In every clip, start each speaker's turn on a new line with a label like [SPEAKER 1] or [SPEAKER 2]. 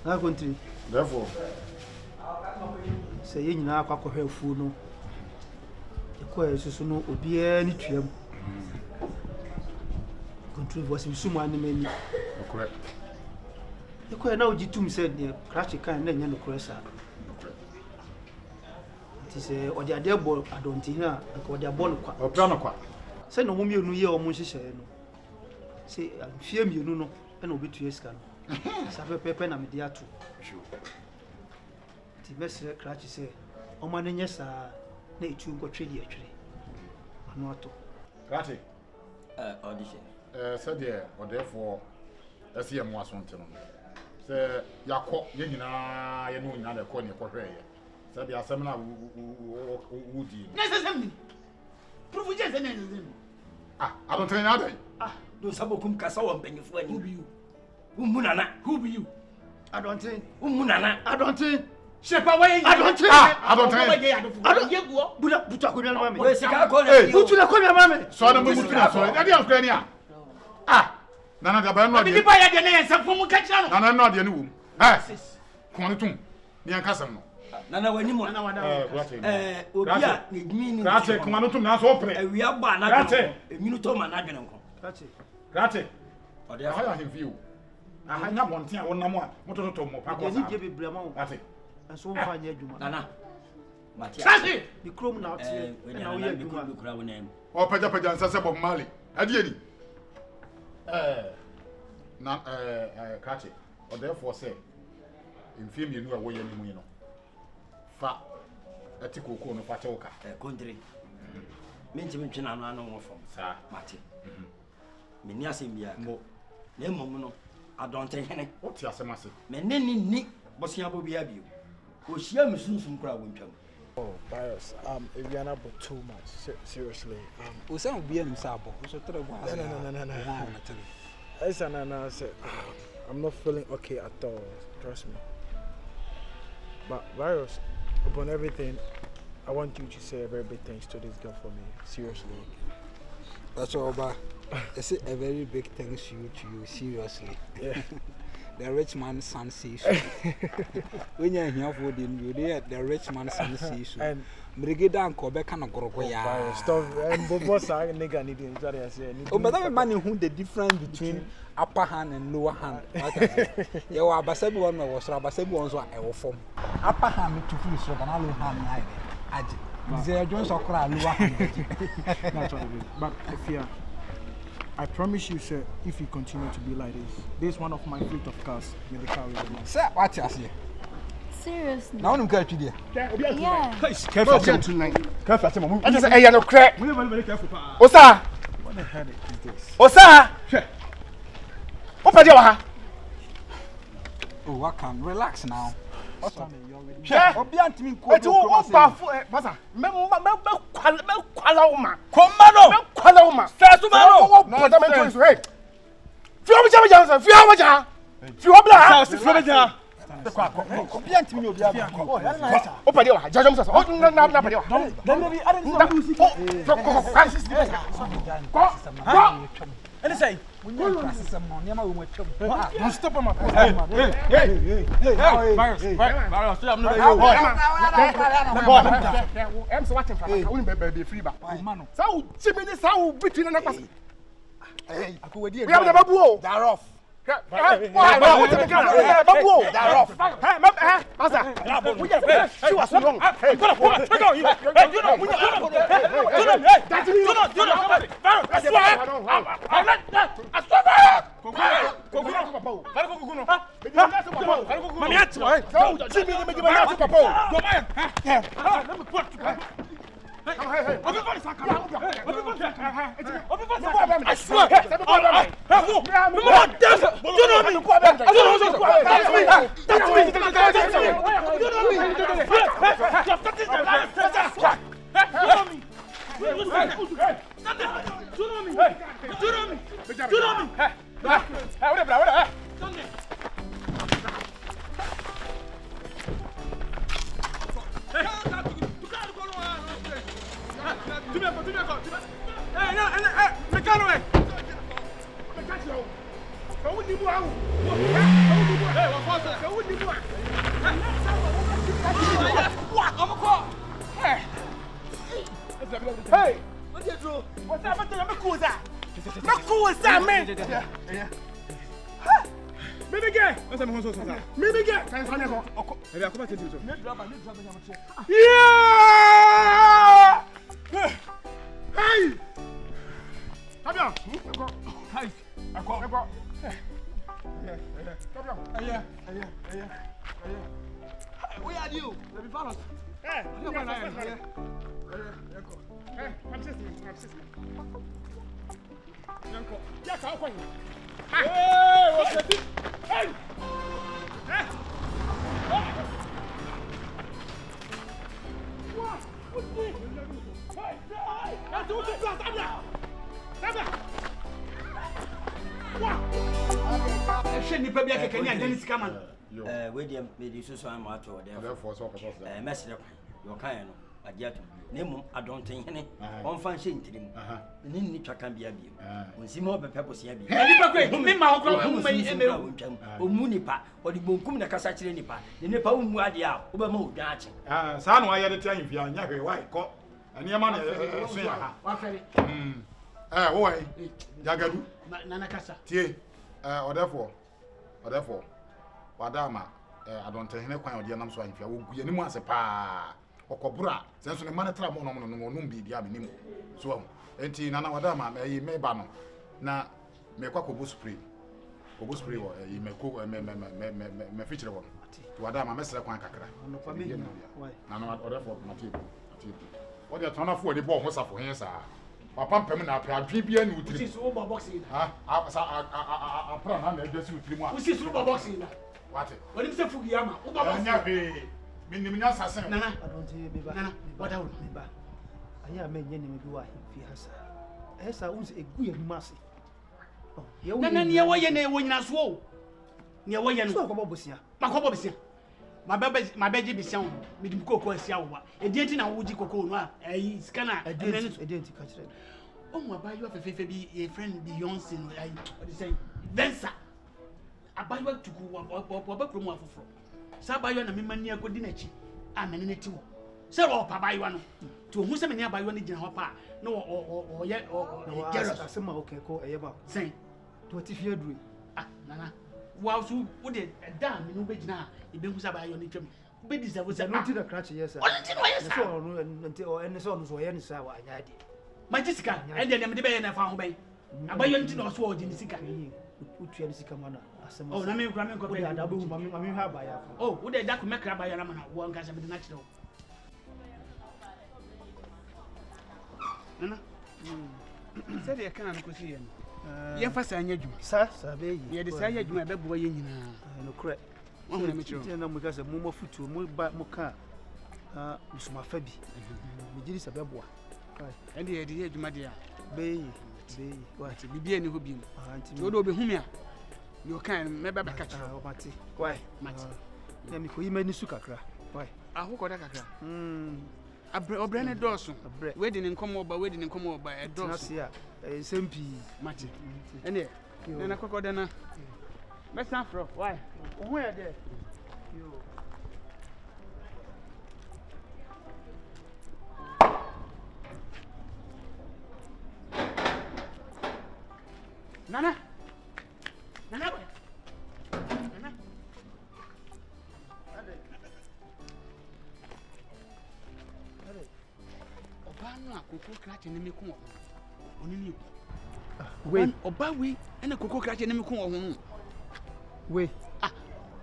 [SPEAKER 1] Na country.
[SPEAKER 2] Therefore,
[SPEAKER 1] say you na akwa kohwe fu no. Ekwa esusu no obiara ni tuam. Country voice bi sumu anemani.
[SPEAKER 2] correct.
[SPEAKER 1] Ekwa na ogitum said the crash kan na nya no cresa. It is odi ade ball adonti na ko odi ball kwa.
[SPEAKER 2] O plan kwa.
[SPEAKER 1] Say no momi enu ye o mo nhihye no. Say fie mienu no na obetu esika no. Sabe pepe na media to.
[SPEAKER 2] Sure.
[SPEAKER 1] Ti bese crash say o ma nenye sa na etu nkotwe di atwere. Ano ato.
[SPEAKER 2] Krati.
[SPEAKER 3] Audition.
[SPEAKER 2] Said there or therefore SCM was one to say Yako, Yenina, you know, another corner for her. Said the seminar woody.
[SPEAKER 4] Necessarily. Prove just an enemy.
[SPEAKER 2] I don't tell another.
[SPEAKER 3] Do Sabokum Casawa and you who be you? Munana, who be you?
[SPEAKER 1] I don't think.
[SPEAKER 3] Munana,
[SPEAKER 1] I don't think.
[SPEAKER 4] Shape away.
[SPEAKER 1] I don't think.
[SPEAKER 2] I don't think.
[SPEAKER 1] I don't. Buta ko na mama.
[SPEAKER 3] Where's the car?
[SPEAKER 1] Butu na ko na mama.
[SPEAKER 2] So na mu tuna so. Na dia nkra ni a. Nana da ba no
[SPEAKER 4] de. Bi ba ya de na ensam fo mu ka kira no.
[SPEAKER 2] Nana no de ni wo. Ko ni tum. Ni an kasam no.
[SPEAKER 3] Nana wani mo. Obia ni gimi ni.
[SPEAKER 2] Krate ko no tum na so opre.
[SPEAKER 3] Ewia ba na.
[SPEAKER 2] Krate.
[SPEAKER 3] Eminu to ma na dwene nko.
[SPEAKER 2] Krate.
[SPEAKER 3] Ode
[SPEAKER 2] afa ya hemfi o. Aha nya bonten a wonam a moto to mo pa ko sa.
[SPEAKER 1] Ni je bebre ma wo.
[SPEAKER 2] Krate.
[SPEAKER 1] Enso wo fa nya adwuma.
[SPEAKER 3] Nana. Matia.
[SPEAKER 4] Sasi.
[SPEAKER 1] Bi krom na otie. Na wo ye adwuma.
[SPEAKER 3] Kura wo nem.
[SPEAKER 2] O paja nsa se Bob Marley. Ade ni. Na Krate. O therefore say mfie mienu a wo ye ni mu yi no. Fa atikoko no fa chewka.
[SPEAKER 3] Country. Menchi mentwena no anu wo fom.
[SPEAKER 2] Sa.
[SPEAKER 3] Mate. Meni asembia. Mo. Na emom no adonte hene.
[SPEAKER 2] What you asemase?
[SPEAKER 3] Me ni bosia bo bia bio. Ohia msunsum kura wontwam.
[SPEAKER 5] Oh, Bios. If you're not but too much, seriously.
[SPEAKER 6] Usa obi anim sabo. So tell me.
[SPEAKER 5] No. Listen, I said, I'm not feeling okay at all. Trust me. But Bios, upon everything, I want you to say a very big thanks to this girl for me. Seriously.
[SPEAKER 6] That's all, but it's a very big thanks to you, seriously.
[SPEAKER 5] Yeah.
[SPEAKER 6] The rich man's son sees you. When you're here for the rich man's son sees you. And Brigida and Quebec and Gorogoya.
[SPEAKER 5] Stop. And Bobos are nigga needing.
[SPEAKER 6] Oh, but that man who the difference between upper hand and lower hand. You are Basabu one was Rabasabu ones were a form. Upper hand to feel so, but lower hand. I Jones or cry lower hand.
[SPEAKER 5] Naturally. But if you I promise you, sir, if you continue to be like this is one of my fleet of cars in the car with me.
[SPEAKER 6] Sir, what you say?
[SPEAKER 7] Seriously?
[SPEAKER 6] Now I'm going to do
[SPEAKER 7] Yeah.
[SPEAKER 2] Careful tonight. Careful mama.
[SPEAKER 4] I just say no crack.
[SPEAKER 2] We very careful pa.
[SPEAKER 4] Osa.
[SPEAKER 5] What the hell is this?
[SPEAKER 4] Osa. Opa dia wa ha.
[SPEAKER 6] Oh, what can relax now?
[SPEAKER 5] What's on you already?
[SPEAKER 4] Hwɛ.
[SPEAKER 6] Obi antimi nko.
[SPEAKER 4] Eti wo bafo basa. Me kwala wo ma. Komma no. Me kwala wo ma. Fesu ma no. Wo poda me to so hey. Fi o ma ja. Fi o ma ja. Fi o bla ha. Fi o ma ja.
[SPEAKER 6] Obi antimi ni obi aba.
[SPEAKER 4] Oh, ya na ya. Opa dia wa ha. Jajam sa. O na pa dia wa.
[SPEAKER 5] Then maybe I didn't see.
[SPEAKER 4] Ko.
[SPEAKER 5] And say,
[SPEAKER 6] Don't
[SPEAKER 5] stop on my phone.
[SPEAKER 4] Hey. I'm so watching for I wouldn't be free back. So, Jimmy, so between an apple. Hey, we have the babu. They're off. I swear. Hey, Baby girl, what's up, Honso? Baby girl, can you find her? Maybe I come to you. Yeah! Hey! Come here. Hey! I go. Yeah. Come here. Yeah.
[SPEAKER 3] Where are you? Let me follow.
[SPEAKER 4] Hey, come on. Hey, I'm sister. Yanko. Yeah, come on. Hey, what's that? Hey! What? What's this? Hey! That's what you got. Stop there. What?
[SPEAKER 3] She ni pa bia keke ni adani sika man.
[SPEAKER 2] We
[SPEAKER 3] dey me dey so am ato there.
[SPEAKER 2] Therefore so purpose that.
[SPEAKER 3] Mesere yo kan no ade ato. Na mum adonten hene on fan hye ntirim. Ni ni twakan bia bia. Onsi mo be pepose ya bia.
[SPEAKER 4] Nipa kwe me ma hokro mu mai
[SPEAKER 3] omu nipa odi bonkum na kasa kire nipa. Ni nipa omu ade a wo be ma odwan ache.
[SPEAKER 2] Saa no aye de tia himfia nya hwe wai ko. Ani ma na so ya ha.
[SPEAKER 4] Wa fere.
[SPEAKER 2] Wo wai. Jagadu.
[SPEAKER 4] Nana kasa.
[SPEAKER 2] Tie. Therefore. Wadama adonten hene kwan ode nam so ahimfia wo gu yanimu ase pa. Okobura senso ne manatra mo no num bi dia menim so enti nana wadama me ba no na me kwa kobo spray wo me feature wo to wadama mesere kwan kakra
[SPEAKER 1] no pa me
[SPEAKER 2] nana order for mati what the turn off wo de ball mo safo hen sa papa mpem na apra adwe bia ni utiri
[SPEAKER 4] so bo boxing
[SPEAKER 2] ha apra na na adwesi utiri mu a
[SPEAKER 4] usi so bo boxing na
[SPEAKER 2] what
[SPEAKER 4] woni se fugi ama wo bo boxing
[SPEAKER 2] nya be minimnya sasen
[SPEAKER 4] nana
[SPEAKER 1] adonte be ba
[SPEAKER 4] nana wada wo
[SPEAKER 1] be ba aya me nye ne me bi wa fi hasa esa unse egu ya numase
[SPEAKER 4] nana ne wo ye ne wo nyina so o ne wo ye no
[SPEAKER 1] so ko bobosia
[SPEAKER 4] makobo besia mabeje besia wo me dim koko asia wo ba edienti na wo ji koko no a ayi skana
[SPEAKER 1] edienti ka kire
[SPEAKER 4] o mo abayo afefefe bi a friend Beyonce no ayi what they say Venza abayo tuku wo ba kro mu afoforo sa abayo na me mani akodi na chi a me ne ti wo se ro pa abayo no to hu se me ne abayo ne gina ho pa na o ye jealous
[SPEAKER 1] asema okay ko eye ba
[SPEAKER 4] sen
[SPEAKER 1] to ti fie dure
[SPEAKER 4] nana wa so wo de da me no be gina e be hu se abayo ne twem be deserve se
[SPEAKER 1] no ti da crash yes
[SPEAKER 4] o ti no yes
[SPEAKER 1] so no nti o ene so no so ye ne sa wa anya de
[SPEAKER 4] Majisika and then me de be na fa ho ben abayo nti no so o di ni sika
[SPEAKER 1] utua ni sika mana asema
[SPEAKER 4] oh na me nkura me nkɔ
[SPEAKER 1] be ada be mami ha ba ya
[SPEAKER 4] oh wo de da ko mekra ba ya na mana wo nka se be na kire wo nana se de kan ko si ye no ye fa sa anya dwuma
[SPEAKER 1] sa be yi
[SPEAKER 4] ye de sa anya dwuma be bo ye nyina
[SPEAKER 1] no kure
[SPEAKER 4] wo na me kire
[SPEAKER 1] na mo ka se mo mafutu mo ba mo ka musuma fa bi me jiri se be boa
[SPEAKER 4] and ye de dwuma de a
[SPEAKER 1] be
[SPEAKER 4] what bibia ni ho bi no do be hu me a you kan me ba ka kire
[SPEAKER 1] mati why mati ya mi ko yi mani su kakra why
[SPEAKER 4] ahoko da kakra obre ne doso we de ne nkomo oba e doso
[SPEAKER 1] nasia sempi
[SPEAKER 4] mati ene na kokoda na me san fro why
[SPEAKER 1] oho ya de yo
[SPEAKER 4] Nana. Oba no akoko krache ne meku wo. Oni ni ku. We oba we ene koko krache ne meku wo ho.
[SPEAKER 1] We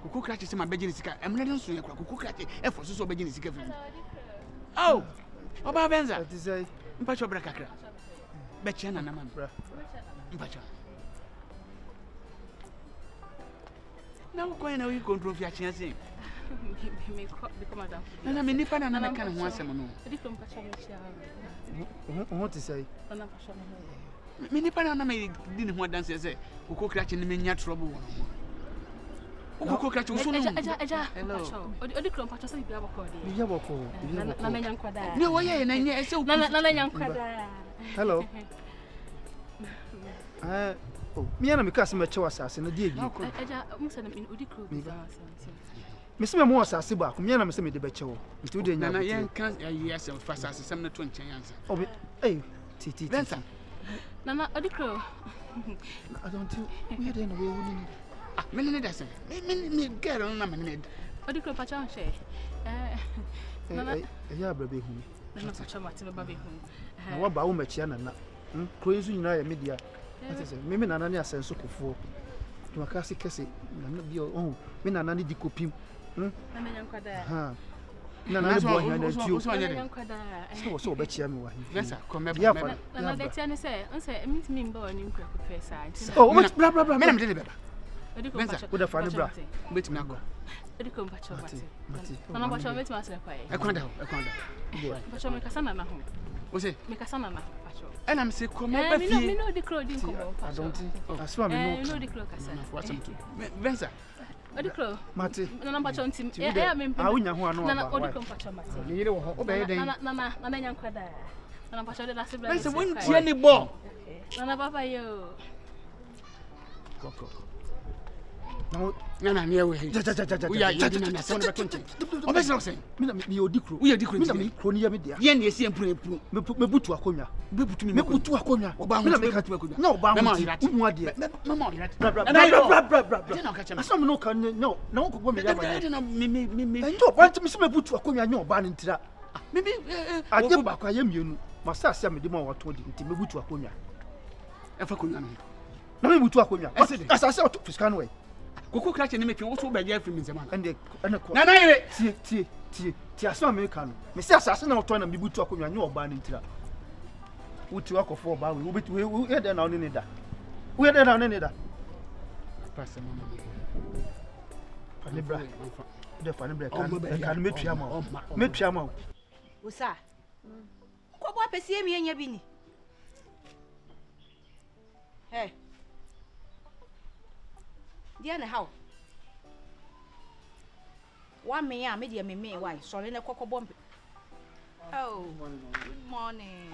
[SPEAKER 4] koko krache se ma beje ni sika. Emre de nso ye kra koko krache e fo so beje ni sika fi. Oh. Oba Benza.
[SPEAKER 1] What is say?
[SPEAKER 4] Mpa chobra kakra. Be che na na ma. Mpa cho. Now going away control your chance. Nana me nipa na na kan ho asem no.
[SPEAKER 1] What is say?
[SPEAKER 4] Me nipa na me di ne ho dance say koko krache ne me nya trouble wo. Koko krache wo so no.
[SPEAKER 7] Hello. Odi krom pacho say bia boko de.
[SPEAKER 1] Bia boko.
[SPEAKER 7] Na me nyanko da.
[SPEAKER 4] Ne wo ye na nya say
[SPEAKER 7] na nyanko da.
[SPEAKER 1] Hello. Me na me ka se me che wasase na die bi.
[SPEAKER 7] Eja musa na odi krom bi.
[SPEAKER 1] Me se me mo wasase ba ko me na me se me de be che wo. Nti odi nya.
[SPEAKER 4] Na yen kan yes fasase sem na to nchen yansa.
[SPEAKER 1] Ti.
[SPEAKER 4] Bensa.
[SPEAKER 7] Nana, Odikro.
[SPEAKER 1] I don't think we are in a way winning.
[SPEAKER 2] Me doesn't. Me get on my head.
[SPEAKER 7] Odikro Pachon share.
[SPEAKER 1] Yeah, baby.
[SPEAKER 7] Nana Pachon Martin Baby home.
[SPEAKER 1] Now, what about Machiana? Crazy, you know, media. Maybe Nana sense of four. To a cassie cassie, your own. Me Nana di copim.
[SPEAKER 7] Nana
[SPEAKER 1] Nana boy, and you so bet you.
[SPEAKER 2] Vesa, come back.
[SPEAKER 7] Nana, the Tiana say, I say, meet me born in Cracker side.
[SPEAKER 1] Oh, what's blah blah blah.
[SPEAKER 2] Madam Deliver.
[SPEAKER 1] With a funny bra.
[SPEAKER 2] Wait, Nago.
[SPEAKER 7] Odikro Pachon Martin. Nana Pachon met myself.
[SPEAKER 2] I can't help.
[SPEAKER 7] Pachon make a son and a home.
[SPEAKER 2] Was it?
[SPEAKER 7] Make a son and a Pachon.
[SPEAKER 2] And I'm sick. Come back.
[SPEAKER 7] Me know the crow didn't come.
[SPEAKER 1] I don't think. I swear,
[SPEAKER 7] I know the crow.
[SPEAKER 2] What's up? Vesa.
[SPEAKER 7] Odikro.
[SPEAKER 1] Mate.
[SPEAKER 7] Nana Pachon team. I
[SPEAKER 1] wouldn't know.
[SPEAKER 7] Nana Odikro Pachon Martin.
[SPEAKER 2] You know, obey them.
[SPEAKER 7] Nana Yankwada. Nana Pachon the last
[SPEAKER 2] Vesa, wouldn't see any ball.
[SPEAKER 7] Nana Papa, you.
[SPEAKER 1] No,
[SPEAKER 2] Near we are getting an assembly. Obviously, saying, me Odikro. We are decreasing me, Cronia Media. Yen, yes, and pray. Me put to a corner. Me put to a corner. No, Mamma, no, some no can no me. I don't want to miss my boot to a corner. No, banning to that. Maybe I get back. I am you. Must I say me the more told you to me boot to a corner. If I couldn't. No, me boot to a corner. As I said to Scanway. Coco Crash and make you also by your friends. And the Tia American. Mr. Assassin out trying to be boot to a corner. No, banning to that. Would you walk for about we had an on any that. We had an on any that. The funny break can make Yamo. Make Yamo.
[SPEAKER 8] Usa. What was me and Yabini? Hey. Diana, how? 1 me, media me, why? Sorry, a cocoa bomb. Oh, good morning.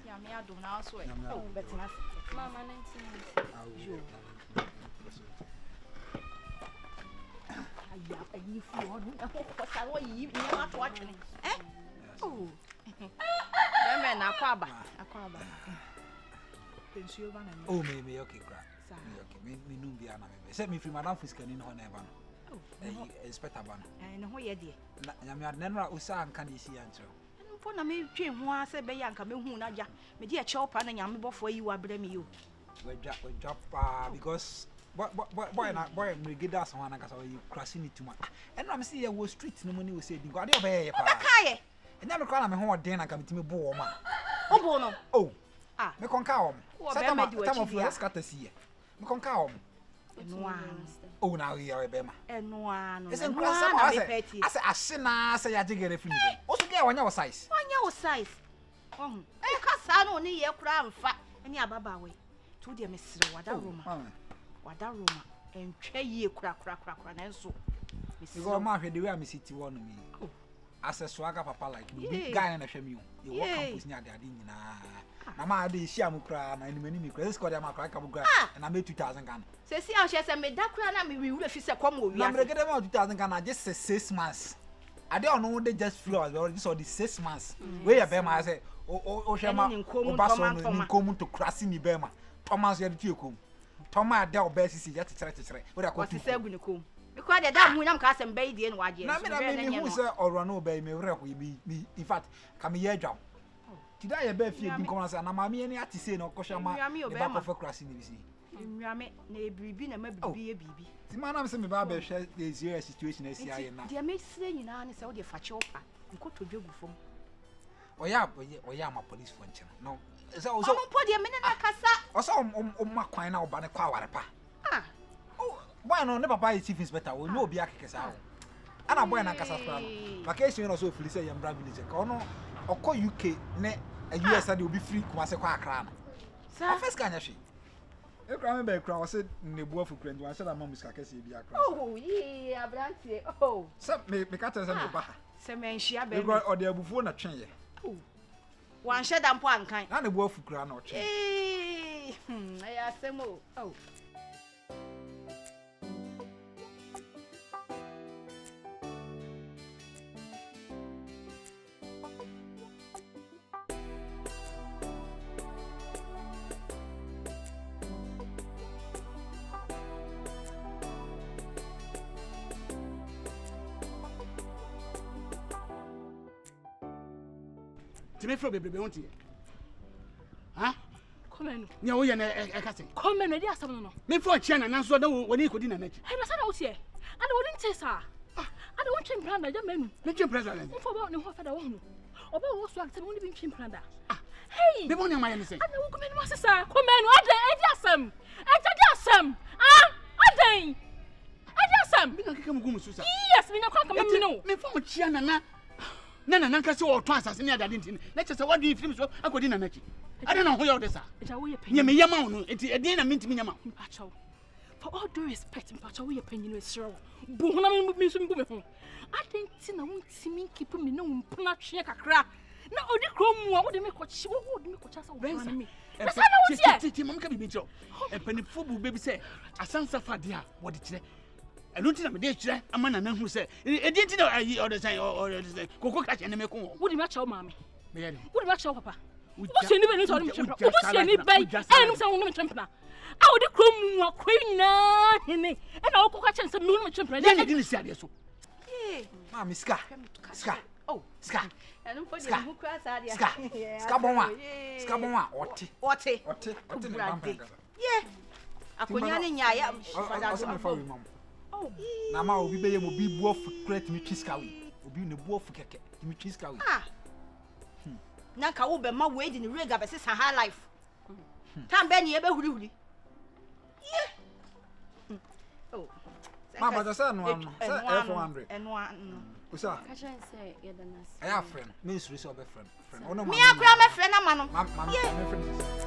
[SPEAKER 8] Yeah, me, I do now swear. Oh, but Mamma, 19. You feel what you not watching. Eh? Oh, then Aquaba.
[SPEAKER 6] Oh, maybe okay, crap. Me no be ana me. Say me free madam fiscal in ho na eba no. Oh, inspector ban.
[SPEAKER 8] No ho ye de.
[SPEAKER 6] Na me adnenra usa anka de si antro.
[SPEAKER 8] Mpo na me twen ho ase be ya anka me hu na ja. Me de e cheopa na nyame bofo yi wa bra me yo.
[SPEAKER 6] We drop because boy me get that one anka so you crashing it too much. And I'm see you street no money we say din go ade obey pa.
[SPEAKER 8] Kaye.
[SPEAKER 6] And na me kwa na me ho den anka me timi bo o ma.
[SPEAKER 8] Obo no.
[SPEAKER 6] Oh.
[SPEAKER 8] Ah,
[SPEAKER 6] me konka o. Set ma for scatter see. Me konka o.
[SPEAKER 8] Enoa.
[SPEAKER 6] Oh, now you are a bema.
[SPEAKER 8] Enoa no.
[SPEAKER 6] It's in class. I say, I see now, say I dig a refugee. Also, get on your size.
[SPEAKER 8] On your size. Oh, I can't say only your crown fat. Any ababa way. To dear Miss Wadaruma. Wadaruma. And tray ye crack, and so.
[SPEAKER 6] You go marry the way I'm city one me. As a swagger papa like big guy and a shame you. You walk up with near the Adina. Mama, I sham cry, and many credits got a crack of grass, and I made 2,000 gun. Say, see how she has made that cry, and we will if you come over. I'm get about 2,000 gun. I just say 6 months. I don't know they just flew out already, so the 6 months. Where Bema, I say, oh, Shama, come to crossing the Bema. Thomas, you're the come. Thomas, Del Bessie, yet to try to say, what I call to say, when you come. Because the damn winam cast and baby and why, who's or run obey me, in fact, come here, John. Did I ever feel in corners and mammy any at say no Koshama for crossing the sea?
[SPEAKER 8] Yammy, nay, be a baby.
[SPEAKER 6] The man I'm saying about the zero situation as I am now.
[SPEAKER 8] Dear Miss Saying, I saw the Fachopa and go to Jogu from.
[SPEAKER 6] Oh, yeah, I'm a police function. No, so
[SPEAKER 8] put your minute like Cassa.
[SPEAKER 6] Or so, my quine out by the quawapa. Ah, oh, why no never buy chief inspector will no be a kiss out. And I'm wearing a Casa vacation also for the young village. Oh, no, or call UK, ne. A US will be free, was a crown. Sir, first can she? I remember I said, Nebu for Grand, I said, I'm Mamma's Cassy be a crown.
[SPEAKER 8] Oh, yeah, Branty. Oh,
[SPEAKER 6] some make us a baha.
[SPEAKER 8] Some men she have
[SPEAKER 6] or they are before a chain.
[SPEAKER 8] Oh, one shed and one kind.
[SPEAKER 6] And a wolf for crown or chain.
[SPEAKER 8] I asked them all. Oh.
[SPEAKER 4] me fro bebe wontie. Ha?
[SPEAKER 7] Komenu.
[SPEAKER 4] Nya wo ye na e ka se.
[SPEAKER 7] Komenu di asam no.
[SPEAKER 4] Me fro chia na nanso da woni kodi na nachi.
[SPEAKER 7] Hey, na wo tie. Ade wo dinte sa. Ade wo twin plan da ja menu.
[SPEAKER 4] Me twin president.
[SPEAKER 7] Mfo ba ne ho fa da wo hu. Oba wo so akse mo ni bi twin plan da. Hey.
[SPEAKER 4] Be woni amaye ne se.
[SPEAKER 7] Ade wo komenu asesa. Komenu ade e di asam. E di asam. Ade. Sam,
[SPEAKER 4] me kan mu gumu susa.
[SPEAKER 7] Yes, me na kwa kama me no.
[SPEAKER 4] Me fo chia na ka se o to asase ne adade ntin. Na che se what do you film so akodi na nachi. Ade na ho ye odesa.
[SPEAKER 7] Eja wo ye panyin.
[SPEAKER 4] Nye me yama no, enti ede na mintimi nyama.
[SPEAKER 7] Mpacho. For all due respect, mpacho wo ye panyin no sro. Bu ho na me so me ho. Ade nti na won timi keep me na won puna twe kakra. Na odi krom wo de me kochi wo de me kochi asa wo na me. Na sa na wo tie.
[SPEAKER 4] Ti mam ka bibi tro. Empanifo bu bebi se asansa fade a wo de kire. Enu ti na me de kire ama na hu se edi ti na ayi odesan koko ka chene me ko wo.
[SPEAKER 7] Wo de me acha wo maame.
[SPEAKER 4] Me ye.
[SPEAKER 7] Wo de me acha wo papa. Wo se ni be ni so de me chempna. Wo se ni bai. Enu se wo me chempna. A wo de krom wo kwina hene. E na wo koka chen se me wo me chempna.
[SPEAKER 4] Ya di ni si ade so.
[SPEAKER 6] Ma miska.
[SPEAKER 8] Oh,
[SPEAKER 6] ska.
[SPEAKER 8] Enu fo de hu kra sa dia.
[SPEAKER 6] Ska bonwa. Ska bonwa ote ne bamba.
[SPEAKER 8] Yeah. Akonya ne nya ya
[SPEAKER 6] fada so. Oh. Na ma obi be ye mo bi buof crate mi twiska we. Obi ne buof keke mi twiska we.
[SPEAKER 8] Ah. Na ka wo be ma we di ne rega be se high life. Tam be ne ye be huri. Yeah. Oh.
[SPEAKER 6] Ma ba sa no am. Say 400.
[SPEAKER 8] Eno an.
[SPEAKER 6] Usa.
[SPEAKER 7] Ka chen say ye danas.
[SPEAKER 6] I have friend. Me suru say obe friend.
[SPEAKER 8] Me akura me friend na ma no.
[SPEAKER 6] Ma me friend.